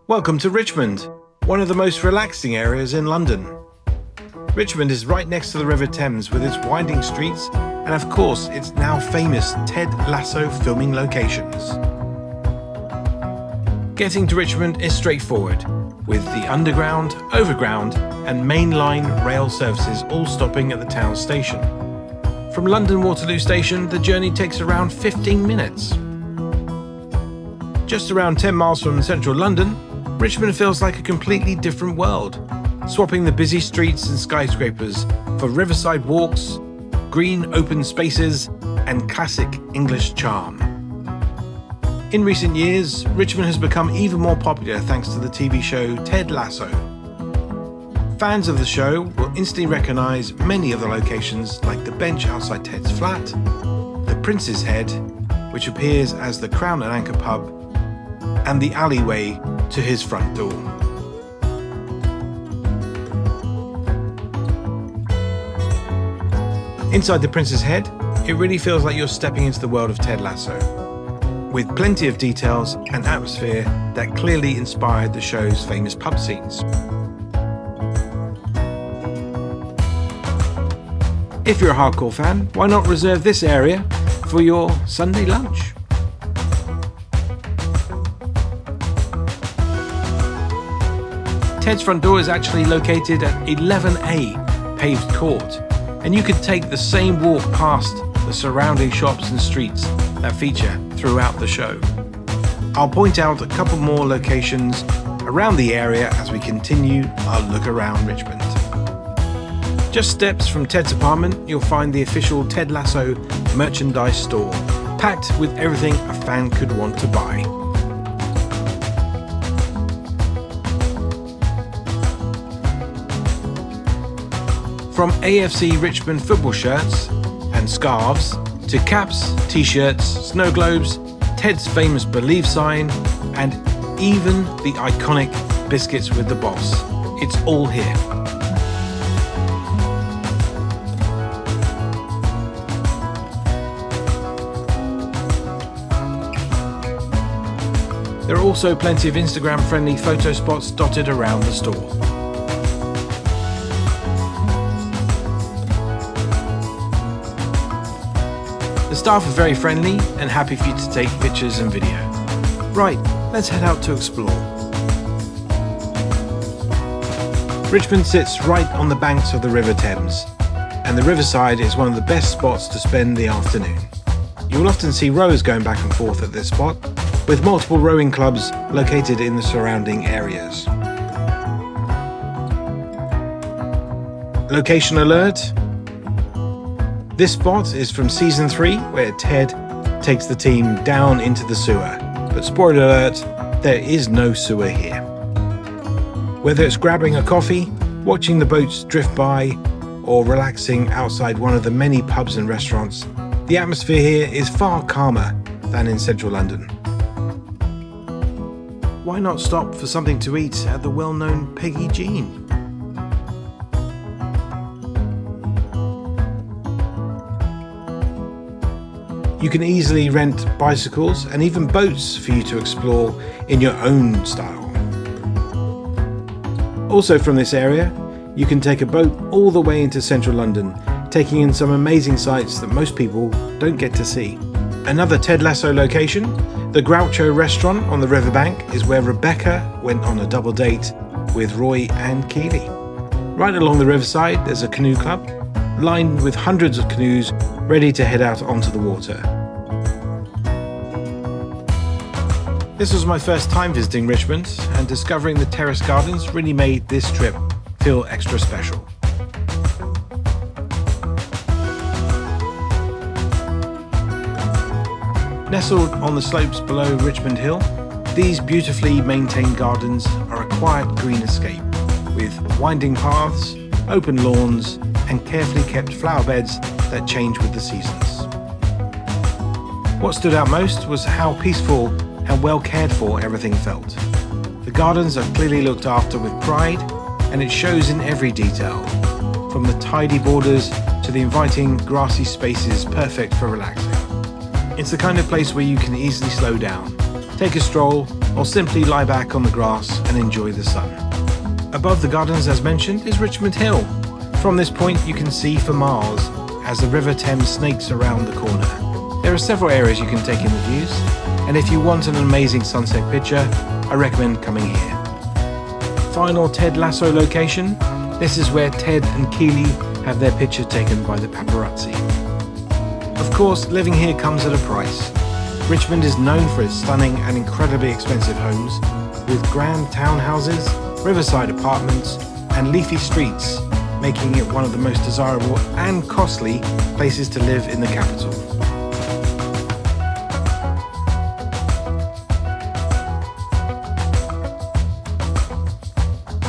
Welcome to Richmond, one of the most relaxing areas in London. Richmond is right next to the River Thames with its winding streets and of course its now famous Ted Lasso filming locations. Getting to Richmond is straightforward, with the underground, overground and mainline rail services all stopping at the town station. From London Waterloo Station, the journey takes around 15 minutes. Just around 10 miles from central London, Richmond feels like a completely different world, swapping the busy streets and skyscrapers for riverside walks, green open spaces, and classic English charm. In recent years, Richmond has become even more popular thanks to the TV show Ted Lasso. Fans of the show will instantly recognise many of the locations like the bench outside Ted's flat, the Prince's Head, which appears as the Crown and Anchor pub, and the alleyway to his front door. Inside the Prince's Head, it really feels like you're stepping into the world of Ted Lasso, with plenty of details and atmosphere that clearly inspired the show's famous pub scenes. If you're a hardcore fan, why not reserve this area for your Sunday lunch? Ted's front door is actually located at 11A paved court, and you could take the same walk past the surrounding shops and streets that feature throughout the show. I'll point out a couple more locations around the area as we continue our look around Richmond. Just steps from Ted's apartment, you'll find the official Ted Lasso merchandise store, packed with everything a fan could want to buy. From AFC Richmond football shirts and scarves to caps, t-shirts, snow globes, Ted's famous Believe sign, and even the iconic biscuits with the boss. It's all here. There are also plenty of Instagram-friendly photo spots dotted around the store. The staff are very friendly and happy for you to take pictures and video. Right, let's head out to explore. Richmond sits right on the banks of the River Thames, and the Riverside is one of the best spots to spend the afternoon. You will often see rowers going back and forth at this spot, with multiple rowing clubs located in the surrounding areas. Location alert. This spot is from season 3, where Ted takes the team down into the sewer. But spoiler alert, there is no sewer here. Whether it's grabbing a coffee, watching the boats drift by, or relaxing outside one of the many pubs and restaurants, the atmosphere here is far calmer than in central London. Why not stop for something to eat at the well-known Peggy Jean? You can easily rent bicycles and even boats for you to explore in your own style. Also from this area, you can take a boat all the way into central London, taking in some amazing sights that most people don't get to see. Another Ted Lasso location, the Groucho restaurant on the riverbank, is where Rebecca went on a double date with Roy and Keely. Right along the riverside, there's a canoe club, lined with hundreds of canoes ready to head out onto the water. This was my first time visiting Richmond, and discovering the Terrace Gardens really made this trip feel extra special. Nestled on the slopes below Richmond Hill, these beautifully maintained gardens are a quiet green escape, with winding paths, open lawns, and carefully kept flower beds that change with the seasons. What stood out most was how peaceful and well cared for everything felt. The gardens are clearly looked after with pride, and it shows in every detail, from the tidy borders to the inviting grassy spaces perfect for relaxing. It's the kind of place where you can easily slow down, take a stroll, or simply lie back on the grass and enjoy the sun. Above the gardens, as mentioned, is Richmond Hill. From this point you can see for miles as the River Thames snakes around the corner. There are several areas you can take in the views, and if you want an amazing sunset picture, I recommend coming here. Final Ted Lasso location. This is where Ted and Keely have their picture taken by the paparazzi. Of course, living here comes at a price. Richmond is known for its stunning and incredibly expensive homes, with grand townhouses, riverside apartments, and leafy streets, making it one of the most desirable and costly places to live in the capital.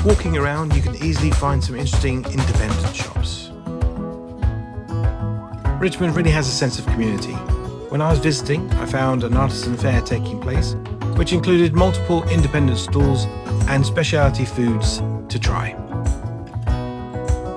Walking around, you can easily find some interesting independent shops. Richmond really has a sense of community. When I was visiting, I found an artisan fair taking place, which included multiple independent stalls and specialty foods to try.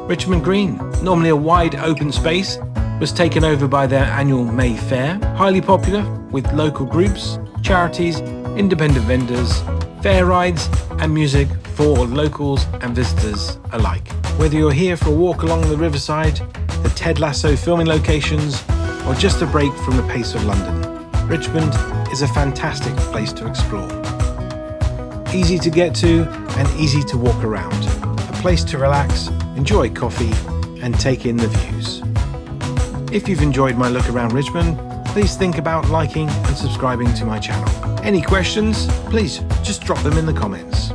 Richmond Green, normally a wide open space, was taken over by their annual May Fair, highly popular with local groups, charities, independent vendors, fair rides and music for locals and visitors alike. Whether you're here for a walk along the Riverside, the Ted Lasso filming locations, or just a break from the pace of London, Richmond is a fantastic place to explore. Easy to get to and easy to walk around. A place to relax, enjoy coffee, and take in the views. If you've enjoyed my look around Richmond, please think about liking and subscribing to my channel. Any questions? Please just drop them in the comments.